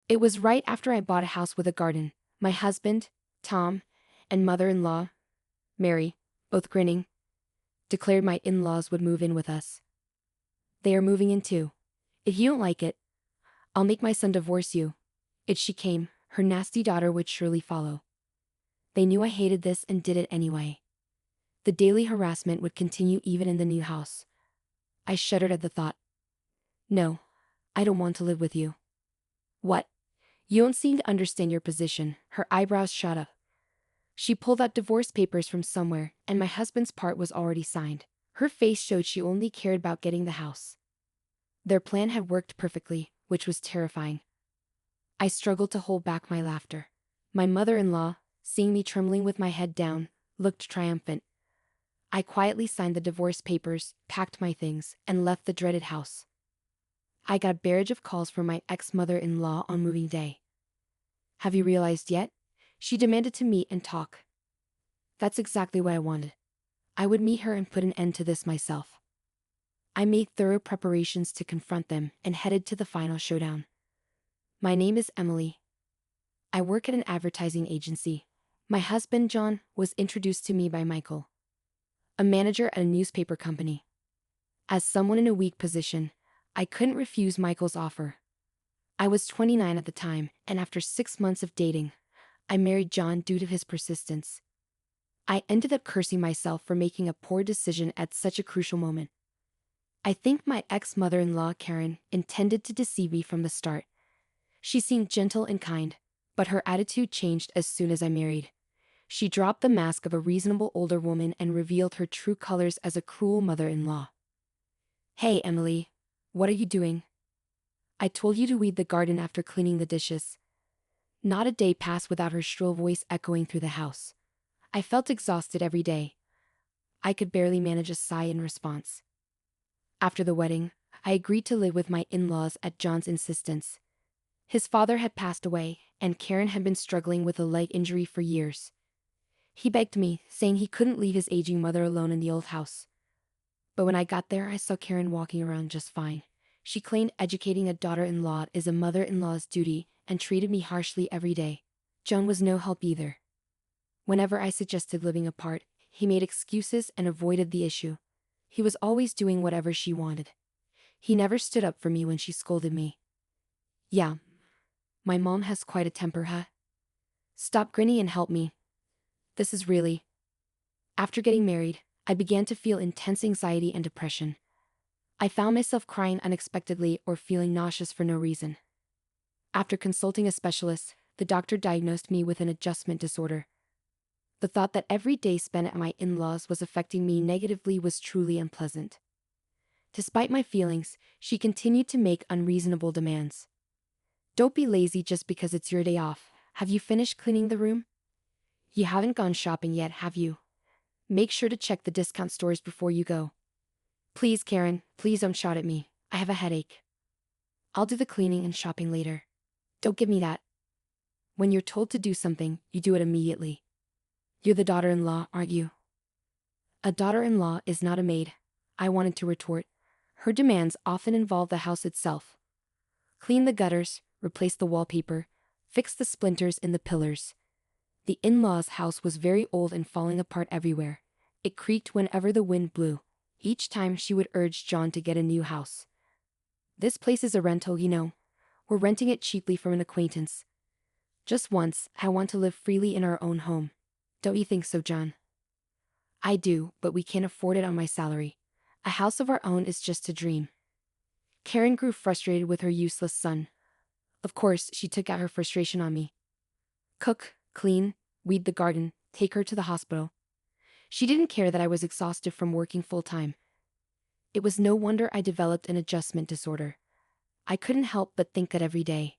It was right after I bought a house with a garden. My husband, Tom, and mother-in-law, Mary, both grinning, declared my in-laws would move in with us. They are moving in too. If you don't like it, I'll make my son divorce you. If she came, her nasty daughter would surely follow. They knew I hated this and did it anyway. The daily harassment would continue even in the new house. I shuddered at the thought. No, I don't want to live with you. What? You don't seem to understand your position. Her eyebrows shot up. She pulled out divorce papers from somewhere, and my husband's part was already signed. Her face showed she only cared about getting the house. Their plan had worked perfectly, which was terrifying. I struggled to hold back my laughter. My mother-in-law, seeing me trembling with my head down, looked triumphant. I quietly signed the divorce papers, packed my things, and left the dreaded house. I got a barrage of calls from my ex-mother-in-law on moving day. Have you realized yet? She demanded to meet and talk. That's exactly what I wanted. I would meet her and put an end to this myself. I made thorough preparations to confront them and headed to the final showdown. My name is Emily. I work at an advertising agency. My husband, John, was introduced to me by Michael, a manager at a newspaper company. As someone in a weak position, I couldn't refuse Michael's offer. I was 29 at the time, and after 6 months of dating, I married John due to his persistence. I ended up cursing myself for making a poor decision at such a crucial moment. I think my ex-mother-in-law, Karen, intended to deceive me from the start. She seemed gentle and kind, but her attitude changed as soon as I married. She dropped the mask of a reasonable older woman and revealed her true colors as a cruel mother-in-law. Hey, Emily, what are you doing? I told you to weed the garden after cleaning the dishes. Not a day passed without her shrill voice echoing through the house. I felt exhausted every day. I could barely manage a sigh in response. After the wedding, I agreed to live with my in-laws at John's insistence. His father had passed away, and Karen had been struggling with a leg injury for years. He begged me, saying he couldn't leave his aging mother alone in the old house. But when I got there, I saw Karen walking around just fine. She claimed educating a daughter-in-law is a mother-in-law's duty and treated me harshly every day. John was no help either. Whenever I suggested living apart, he made excuses and avoided the issue. He was always doing whatever she wanted. He never stood up for me when she scolded me. Yeah, my mom has quite a temper, huh? Stop grinning and help me. This is really... After getting married, I began to feel intense anxiety and depression. I found myself crying unexpectedly or feeling nauseous for no reason. After consulting a specialist, the doctor diagnosed me with an adjustment disorder. The thought that every day spent at my in-laws was affecting me negatively was truly unpleasant. Despite my feelings, she continued to make unreasonable demands. Don't be lazy just because it's your day off. Have you finished cleaning the room? You haven't gone shopping yet, have you? Make sure to check the discount stores before you go. Please, Karen, please don't shout at me. I have a headache. I'll do the cleaning and shopping later. Don't give me that. When you're told to do something, you do it immediately. You're the daughter-in-law, aren't you? A daughter-in-law is not a maid, I wanted to retort. Her demands often involve the house itself. Clean the gutters, replace the wallpaper, fix the splinters in the pillars. The in-laws' house was very old and falling apart everywhere. It creaked whenever the wind blew. Each time she would urge John to get a new house. This place is a rental, you know. We're renting it cheaply from an acquaintance. Just once, I want to live freely in our own home. Don't you think so, John? I do, but we can't afford it on my salary. A house of our own is just a dream. Karen grew frustrated with her useless son. Of course, she took out her frustration on me. Cook, clean, weed the garden, take her to the hospital. She didn't care that I was exhausted from working full-time. It was no wonder I developed an adjustment disorder. I couldn't help but think that every day.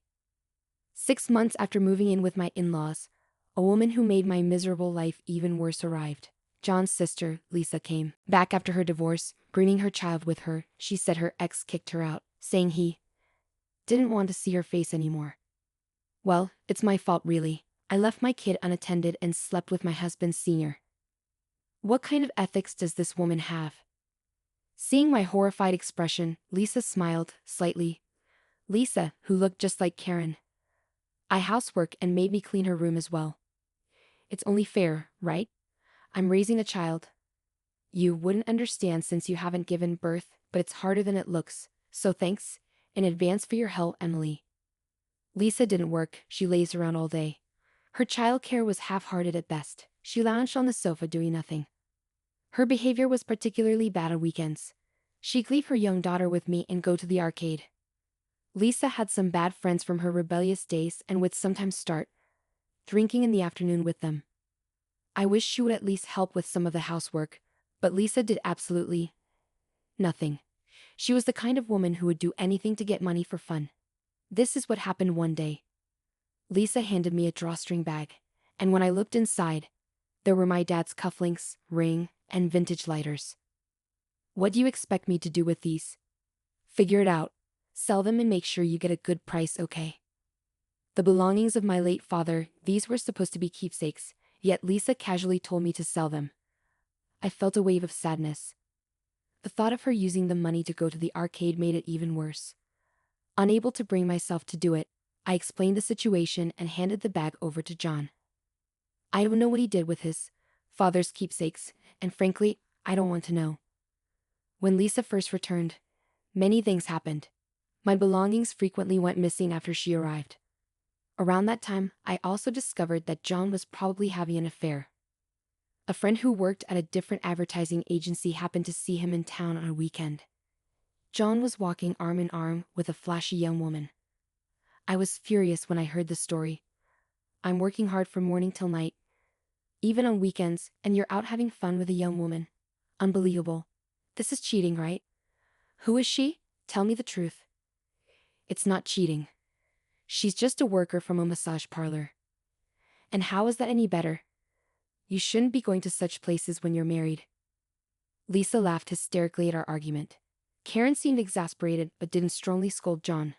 6 months after moving in with my in-laws, a woman who made my miserable life even worse arrived. John's sister, Lisa, came back after her divorce, bringing her child with her. She said her ex kicked her out, saying he didn't want to see her face anymore. Well, it's my fault really. I left my kid unattended and slept with my husband's senior. What kind of ethics does this woman have? Seeing my horrified expression, Lisa smiled, slightly. Lisa, who looked just like Karen, I housework and made me clean her room as well. It's only fair, right? I'm raising a child. You wouldn't understand since you haven't given birth, but it's harder than it looks, so thanks in advance for your help, Emily. Lisa didn't work, she lazed around all day. Her childcare was half-hearted at best. She lounged on the sofa doing nothing. Her behavior was particularly bad on weekends. She'd leave her young daughter with me and go to the arcade. Lisa had some bad friends from her rebellious days and would sometimes start drinking in the afternoon with them. I wished she would at least help with some of the housework, but Lisa did absolutely nothing. She was the kind of woman who would do anything to get money for fun. This is what happened one day. Lisa handed me a drawstring bag, and when I looked inside, there were my dad's cufflinks, ring, and vintage lighters. What do you expect me to do with these? Figure it out. Sell them and make sure you get a good price, okay? The belongings of my late father, these were supposed to be keepsakes, yet Lisa casually told me to sell them. I felt a wave of sadness. The thought of her using the money to go to the arcade made it even worse. Unable to bring myself to do it, I explained the situation and handed the bag over to John. I don't know what he did with his father's keepsakes, and frankly, I don't want to know. When Lisa first returned, many things happened. My belongings frequently went missing after she arrived. Around that time, I also discovered that John was probably having an affair. A friend who worked at a different advertising agency happened to see him in town on a weekend. John was walking arm in arm with a flashy young woman. I was furious when I heard the story. I'm working hard from morning till night, even on weekends, and you're out having fun with a young woman. Unbelievable. This is cheating, right? Who is she? Tell me the truth. It's not cheating. She's just a worker from a massage parlor. And how is that any better? You shouldn't be going to such places when you're married. Lisa laughed hysterically at our argument. Karen seemed exasperated but didn't strongly scold John.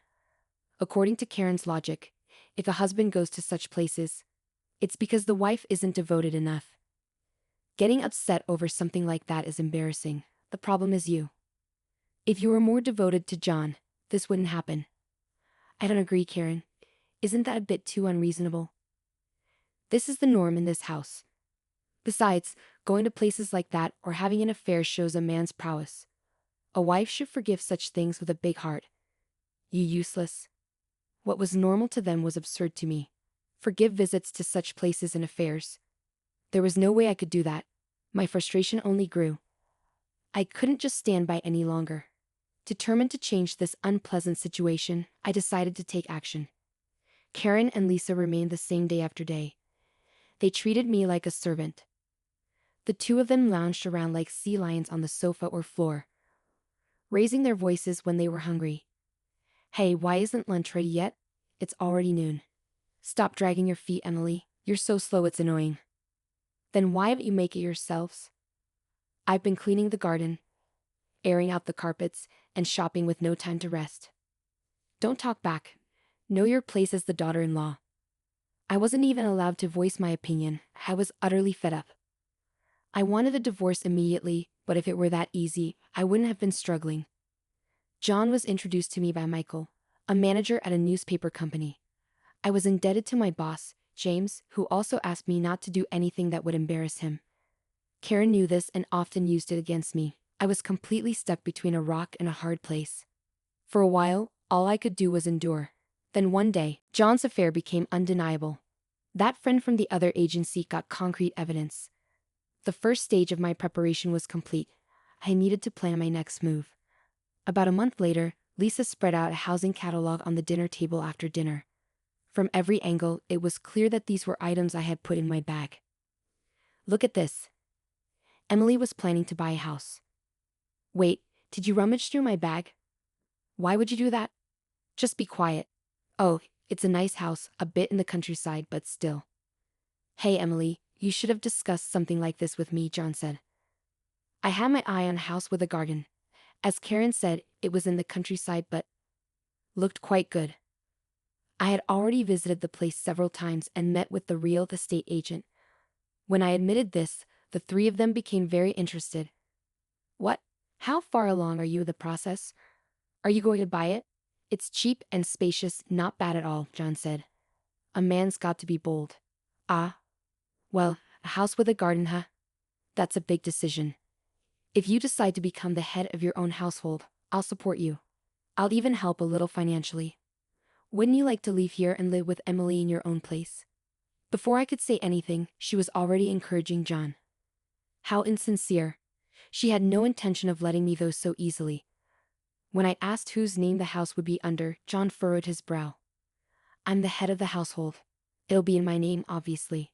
According to Karen's logic, if a husband goes to such places, it's because the wife isn't devoted enough. Getting upset over something like that is embarrassing. The problem is you. If you were more devoted to John, this wouldn't happen. I don't agree, Karen. Isn't that a bit too unreasonable? This is the norm in this house. Besides, going to places like that or having an affair shows a man's prowess. A wife should forgive such things with a big heart. You useless. What was normal to them was absurd to me. Forgive visits to such places and affairs. There was no way I could do that. My frustration only grew. I couldn't just stand by any longer. Determined to change this unpleasant situation, I decided to take action. Karen and Lisa remained the same day after day. They treated me like a servant. The two of them lounged around like sea lions on the sofa or floor, raising their voices when they were hungry. Hey, why isn't lunch ready yet? It's already noon. Stop dragging your feet, Emily. You're so slow it's annoying. Then why don't you make it yourselves? I've been cleaning the garden, airing out the carpets, and shopping with no time to rest. Don't talk back. Know your place as the daughter-in-law. I wasn't even allowed to voice my opinion. I was utterly fed up. I wanted a divorce immediately, but if it were that easy, I wouldn't have been struggling. John was introduced to me by Michael, a manager at a newspaper company. I was indebted to my boss, James, who also asked me not to do anything that would embarrass him. Karen knew this and often used it against me. I was completely stuck between a rock and a hard place. For a while, all I could do was endure. Then one day, John's affair became undeniable. That friend from the other agency got concrete evidence. The first stage of my preparation was complete. I needed to plan my next move. About a month later, Lisa spread out a housing catalog on the dinner table after dinner. From every angle, it was clear that these were items I had put in my bag. Look at this. Emily was planning to buy a house. Wait, did you rummage through my bag? Why would you do that? Just be quiet. Oh, it's a nice house, a bit in the countryside, but still. Hey, Emily, you should have discussed something like this with me, John said. I had my eye on a house with a garden. As Karen said, it was in the countryside but looked quite good. I had already visited the place several times and met with the real estate agent. When I admitted this, the three of them became very interested. What? How far along are you in the process? Are you going to buy it? It's cheap and spacious, not bad at all, John said. A man's got to be bold. Ah, well, a house with a garden, huh? That's a big decision. If you decide to become the head of your own household, I'll support you. I'll even help a little financially. Wouldn't you like to leave here and live with Emily in your own place? Before I could say anything, she was already encouraging John. How insincere. She had no intention of letting me go so easily. When I asked whose name the house would be under, John furrowed his brow. I'm the head of the household. It'll be in my name, obviously.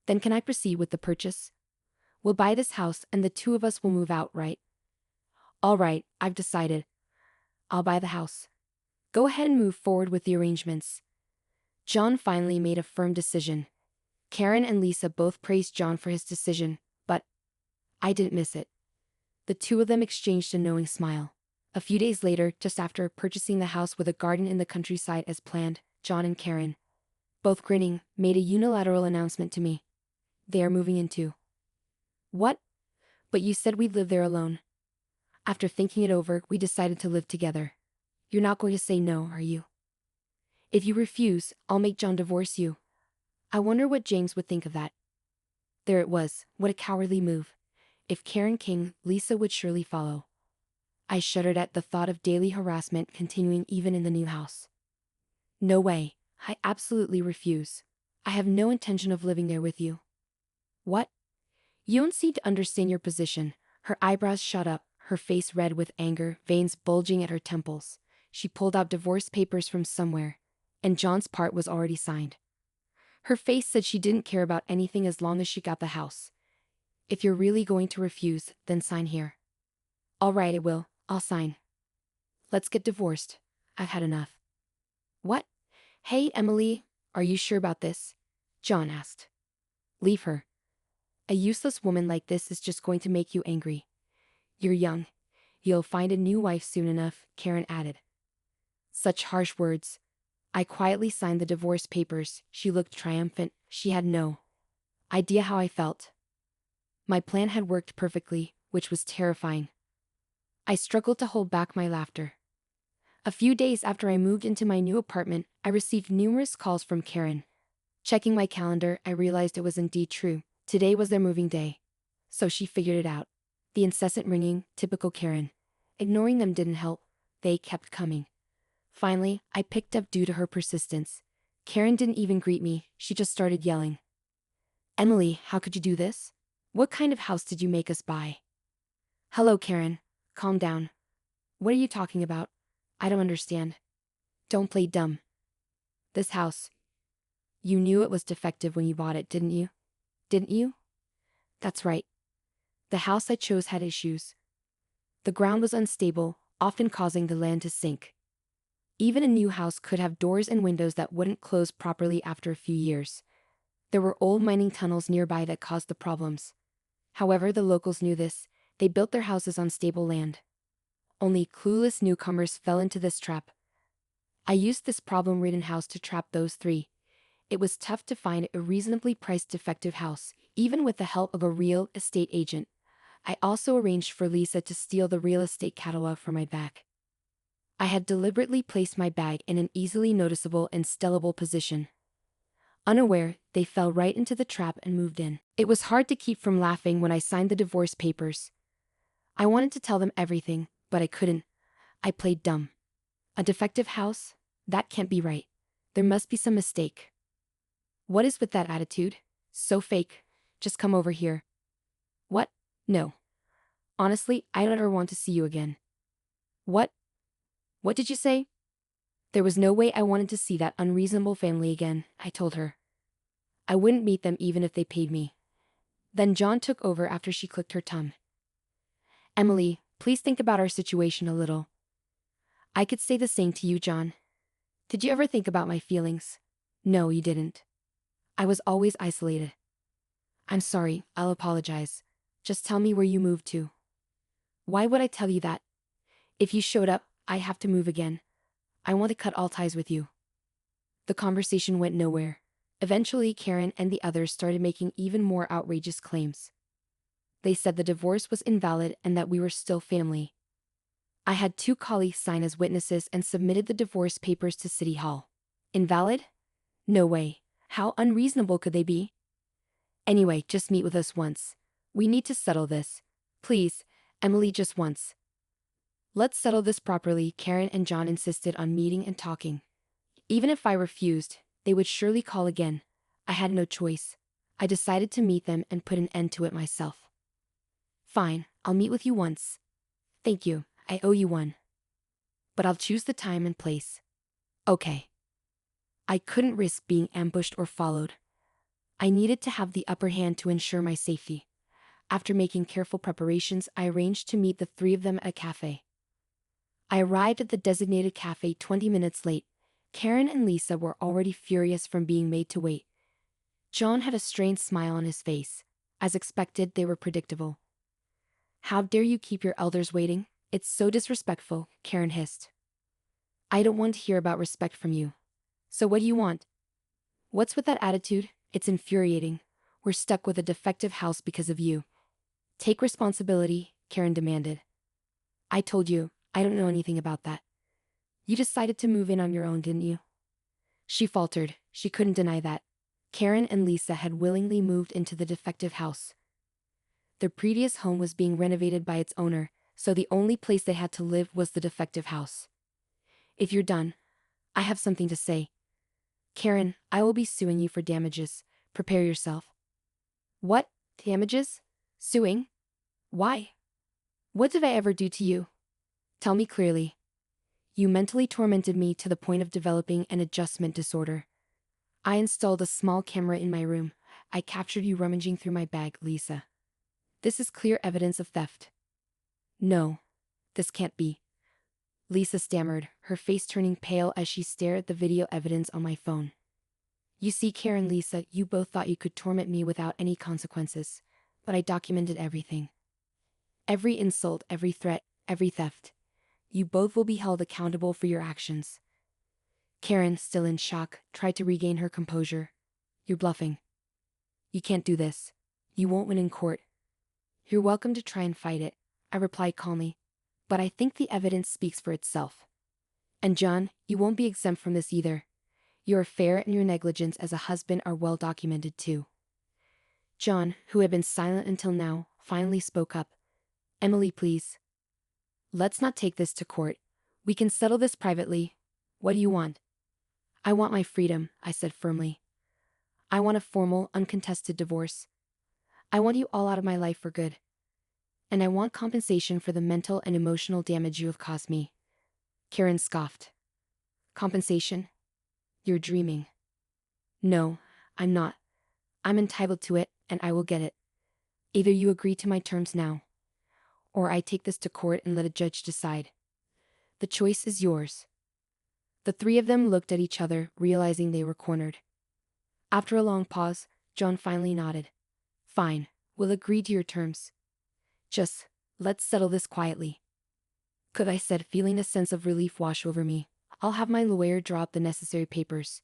Then can I proceed with the purchase? We'll buy this house and the two of us will move out, right? All right, I've decided. I'll buy the house. Go ahead and move forward with the arrangements. John finally made a firm decision. Karen and Lisa both praised John for his decision, but I didn't miss it. The two of them exchanged a knowing smile. A few days later, just after purchasing the house with a garden in the countryside as planned, John and Karen, both grinning, made a unilateral announcement to me. They are moving in too. What? But you said we'd live there alone. After thinking it over, we decided to live together. You're not going to say no, are you? If you refuse, I'll make John divorce you. I wonder what James would think of that. There it was, what a cowardly move. If Karen came, Lisa would surely follow. I shuddered at the thought of daily harassment continuing even in the new house. No way, I absolutely refuse. I have no intention of living there with you. What? You don't seem to understand your position. Her eyebrows shot up, her face red with anger, veins bulging at her temples. She pulled out divorce papers from somewhere, and John's part was already signed. Her face said she didn't care about anything as long as she got the house. If you're really going to refuse, then sign here. All right, I will. I'll sign. Let's get divorced. I've had enough. What? Hey, Emily, are you sure about this? John asked. Leave her. A useless woman like this is just going to make you angry. You're young. You'll find a new wife soon enough, Karen added. Such harsh words. I quietly signed the divorce papers. She looked triumphant. She had no idea how I felt. My plan had worked perfectly, which was terrifying. I struggled to hold back my laughter. A few days after I moved into my new apartment, I received numerous calls from Karen. Checking my calendar, I realized it was indeed true. Today was their moving day. So she figured it out. The incessant ringing, typical Karen. Ignoring them didn't help. They kept coming. Finally, I picked up due to her persistence. Karen didn't even greet me, she just started yelling. Emily, how could you do this? What kind of house did you make us buy? Hello, Karen. Calm down. What are you talking about? I don't understand. Don't play dumb. This house. You knew it was defective when you bought it, didn't you? Didn't you? That's right. The house I chose had issues. The ground was unstable, often causing the land to sink. Even a new house could have doors and windows that wouldn't close properly after a few years. There were old mining tunnels nearby that caused the problems. However, the locals knew this. They built their houses on stable land. Only clueless newcomers fell into this trap. I used this problem-ridden house to trap those three. It was tough to find a reasonably priced defective house, even with the help of a real estate agent. I also arranged for Lisa to steal the real estate catalog from my bag. I had deliberately placed my bag in an easily noticeable and stealable position. Unaware, they fell right into the trap and moved in. It was hard to keep from laughing when I signed the divorce papers. I wanted to tell them everything, but I couldn't. I played dumb. A defective house? That can't be right. There must be some mistake. What is with that attitude? So fake. Just come over here. What? No. Honestly, I don't ever want to see you again. What? What did you say? There was no way I wanted to see that unreasonable family again, I told her. I wouldn't meet them even if they paid me. Then John took over after she clicked her tongue. Emily, please think about our situation a little. I could say the same to you, John. Did you ever think about my feelings? No, you didn't. I was always isolated. I'm sorry, I'll apologize. Just tell me where you moved to. Why would I tell you that? If you showed up, I have to move again. I want to cut all ties with you. The conversation went nowhere. Eventually, Karen and the others started making even more outrageous claims. They said the divorce was invalid and that we were still family. I had 2 colleagues sign as witnesses and submitted the divorce papers to City Hall. Invalid? No way. How unreasonable could they be? Anyway, just meet with us once. We need to settle this. Please, Emily, just once. Let's settle this properly. Karen and John insisted on meeting and talking. Even if I refused, they would surely call again. I had no choice. I decided to meet them and put an end to it myself. Fine, I'll meet with you once. Thank you, I owe you one. But I'll choose the time and place. Okay. I couldn't risk being ambushed or followed. I needed to have the upper hand to ensure my safety. After making careful preparations, I arranged to meet the three of them at a cafe. I arrived at the designated cafe 20 minutes late. Karen and Lisa were already furious from being made to wait. John had a strained smile on his face. As expected, they were predictable. How dare you keep your elders waiting? It's so disrespectful, Karen hissed. I don't want to hear about respect from you. So what do you want? What's with that attitude? It's infuriating. We're stuck with a defective house because of you. Take responsibility, Karen demanded. I told you, I don't know anything about that. You decided to move in on your own, didn't you? She faltered. She couldn't deny that. Karen and Lisa had willingly moved into the defective house. Their previous home was being renovated by its owner, so the only place they had to live was the defective house. If you're done, I have something to say. Karen, I will be suing you for damages. Prepare yourself. What? Damages? Suing? Why? What did I ever do to you? Tell me clearly. You mentally tormented me to the point of developing an adjustment disorder. I installed a small camera in my room. I captured you rummaging through my bag, Lisa. This is clear evidence of theft. No, this can't be. Lisa stammered, her face turning pale as she stared at the video evidence on my phone. You see, Karen, Lisa, you both thought you could torment me without any consequences, but I documented everything. Every insult, every threat, every theft. You both will be held accountable for your actions. Karen, still in shock, tried to regain her composure. You're bluffing. You can't do this. You won't win in court. You're welcome to try and fight it, I replied calmly. But I think the evidence speaks for itself. And John, you won't be exempt from this either. Your affair and your negligence as a husband are well documented too. John, who had been silent until now, finally spoke up. Emily, please. Let's not take this to court. We can settle this privately. What do you want? I want my freedom, I said firmly. I want a formal, uncontested divorce. I want you all out of my life for good. And I want compensation for the mental and emotional damage you have caused me. Karen scoffed. Compensation? You're dreaming. No, I'm not. I'm entitled to it, and I will get it. Either you agree to my terms now, or I take this to court and let a judge decide. The choice is yours. The three of them looked at each other, realizing they were cornered. After a long pause, John finally nodded. Fine, we'll agree to your terms. Just, let's settle this quietly. Good, I said, feeling a sense of relief wash over me. I'll have my lawyer draw up the necessary papers.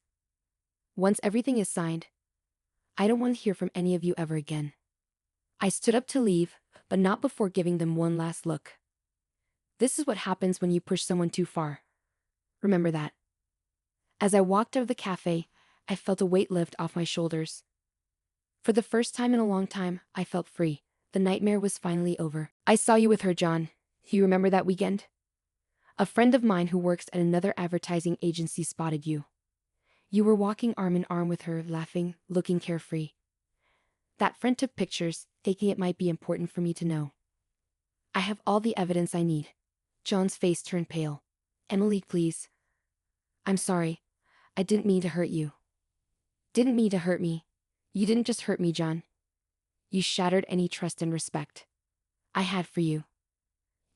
Once everything is signed, I don't want to hear from any of you ever again. I stood up to leave, but not before giving them one last look. This is what happens when you push someone too far. Remember that. As I walked out of the cafe, I felt a weight lift off my shoulders. For the first time in a long time, I felt free. The nightmare was finally over. I saw you with her, John. You remember that weekend? A friend of mine who works at another advertising agency spotted you. You were walking arm in arm with her, laughing, looking carefree. That friend took pictures, thinking it might be important for me to know. I have all the evidence I need. John's face turned pale. Emily, please. I'm sorry. I didn't mean to hurt you. Didn't mean to hurt me. You didn't just hurt me, John. You shattered any trust and respect I had for you.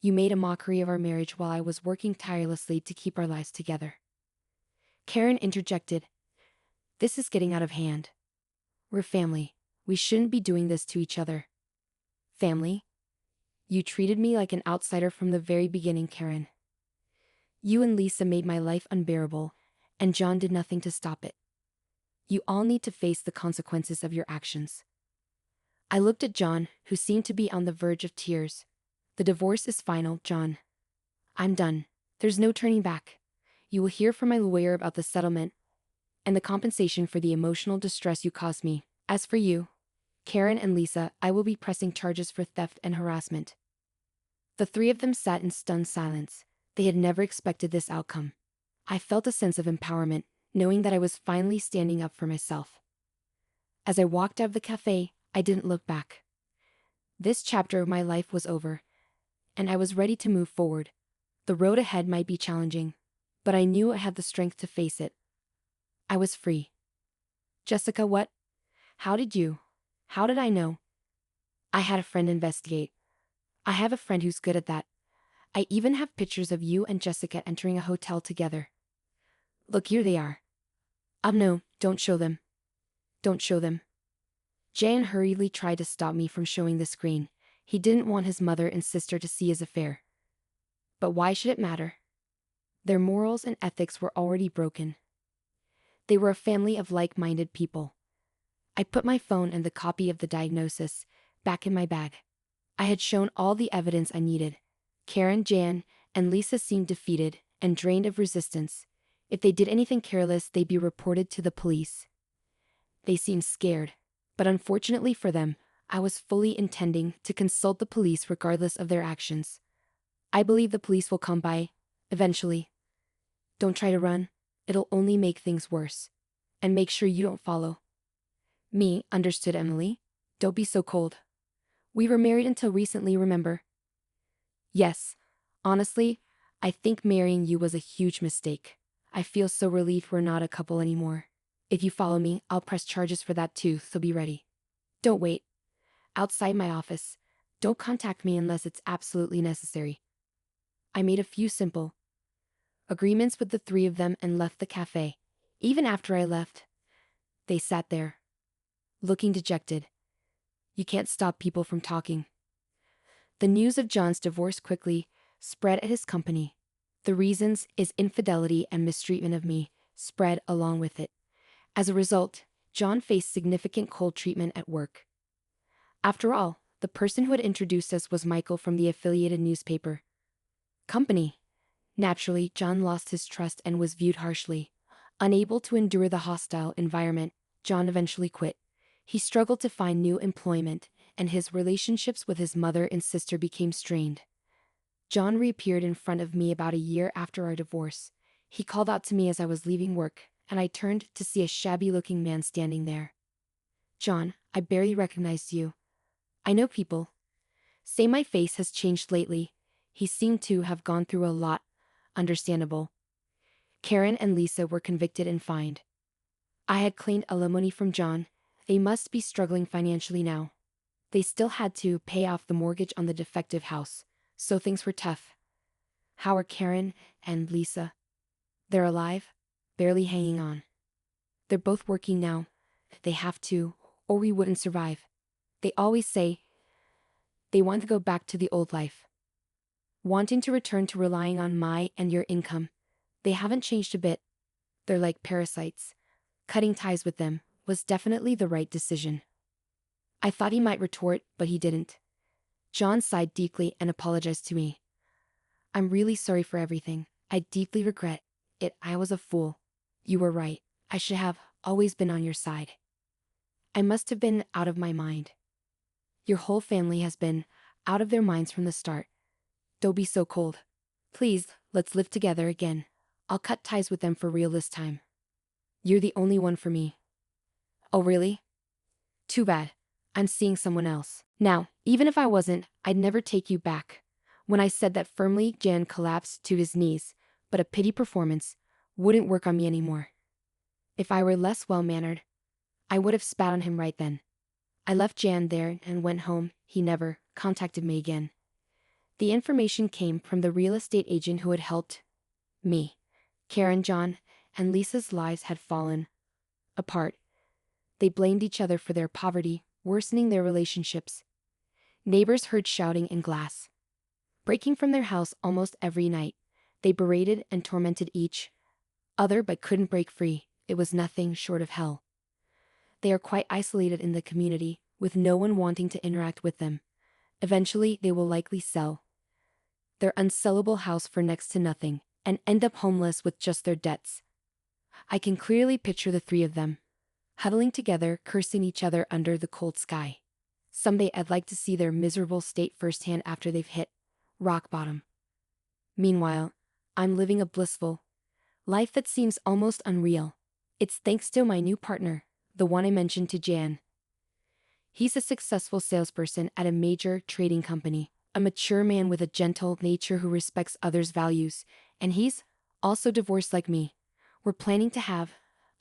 You made a mockery of our marriage while I was working tirelessly to keep our lives together. Karen interjected. This is getting out of hand. We're family. We shouldn't be doing this to each other. Family? You treated me like an outsider from the very beginning, Karen. You and Lisa made my life unbearable, and John did nothing to stop it. You all need to face the consequences of your actions. I looked at John, who seemed to be on the verge of tears. The divorce is final, John. I'm done. There's no turning back. You will hear from my lawyer about the settlement. and the compensation for the emotional distress you caused me. As for you, Karen and Lisa, I will be pressing charges for theft and harassment." The three of them sat in stunned silence. They had never expected this outcome. I felt a sense of empowerment, knowing that I was finally standing up for myself. As I walked out of the cafe, I didn't look back. This chapter of my life was over, and I was ready to move forward. The road ahead might be challenging, but I knew I had the strength to face it. I was free. "Jessica, what? How did I know?" "I had a friend investigate. I have a friend who's good at that. I even have pictures of you and Jessica entering a hotel together. Look, here they are." No, don't show them. Don't show them." Jan hurriedly tried to stop me from showing the screen. He didn't want his mother and sister to see his affair. But why should it matter? Their morals and ethics were already broken. They were a family of like-minded people. I put my phone and the copy of the diagnosis back in my bag. I had shown all the evidence I needed. Karen, Jan, and Lisa seemed defeated and drained of resistance. If they did anything careless, they'd be reported to the police. They seemed scared, but unfortunately for them, I was fully intending to consult the police regardless of their actions. "I believe the police will come by, eventually. Don't try to run, it'll only make things worse. And make sure you don't follow me." "Understood, Emily. Don't be so cold. We were married until recently, remember?" "Yes. Honestly, I think marrying you was a huge mistake. I feel so relieved we're not a couple anymore. If you follow me, I'll press charges for that too, so be ready. Don't wait outside my office. Don't contact me unless it's absolutely necessary." I made a few simple agreements with the three of them and left the cafe. Even after I left, they sat there, looking dejected. You can't stop people from talking. The news of John's divorce quickly spread at his company. The reasons is infidelity and mistreatment of me spread along with it. As a result, John faced significant cold treatment at work. After all, the person who had introduced us was Michael from the affiliated newspaper company. Naturally, John lost his trust and was viewed harshly. Unable to endure the hostile environment, John eventually quit. He struggled to find new employment, and his relationships with his mother and sister became strained. John reappeared in front of me about a year after our divorce. He called out to me as I was leaving work, and I turned to see a shabby-looking man standing there. "John, I barely recognized you. I know people say my face has changed lately." He seemed to have gone through a lot. Understandable. Karen and Lisa were convicted and fined. I had claimed alimony from John. They must be struggling financially now. They still had to pay off the mortgage on the defective house, so things were tough. How are Karen and Lisa? They're alive, barely hanging on. They're both working now. They have to, or we wouldn't survive. They always say they want to go back to the old life, wanting to return to relying on my and your income. They haven't changed a bit. They're like parasites. Cutting ties with them was definitely the right decision. I thought he might retort, but he didn't. John sighed deeply and apologized to me. "I'm really sorry for everything. I deeply regret it. I was a fool. You were right. I should have always been on your side. I must have been out of my mind. Your whole family has been out of their minds from the start. Don't be so cold. Please, let's live together again. I'll cut ties with them for real this time. You're the only one for me." "Oh really? Too bad. I'm seeing someone else." "Now, even if I wasn't, I'd never take you back." When I said that firmly, Jan collapsed to his knees, but a pity performance wouldn't work on me anymore. If I were less well-mannered, I would have spat on him right then. I left Jan there and went home. He never contacted me again. The information came from the real estate agent who had helped me. Karen, John, and Lisa's lives had fallen apart. They blamed each other for their poverty, worsening their relationships. Neighbors heard shouting and glass breaking from their house almost every night. They berated and tormented each other but couldn't break free. It was nothing short of hell. They are quite isolated in the community, with no one wanting to interact with them. Eventually, they will likely sell their unsellable house for next to nothing, and end up homeless with just their debts. I can clearly picture the three of them, huddling together, cursing each other under the cold sky. Someday I'd like to see their miserable state firsthand after they've hit rock bottom. Meanwhile, I'm living a blissful life that seems almost unreal. It's thanks to my new partner, the one I mentioned to Jan. He's a successful salesperson at a major trading company, a mature man with a gentle nature who respects others' values, and he's also divorced like me. We're planning to have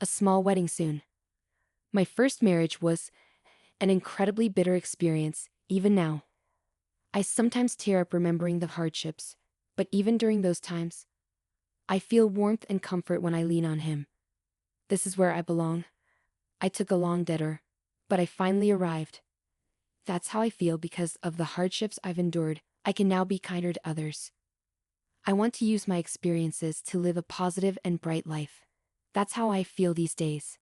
a small wedding soon. My first marriage was an incredibly bitter experience, even now. I sometimes tear up remembering the hardships, but even during those times, I feel warmth and comfort when I lean on him. This is where I belong. I took a long detour, but I finally arrived. That's how I feel because of the hardships I've endured. I can now be kinder to others. I want to use my experiences to live a positive and bright life. That's how I feel these days.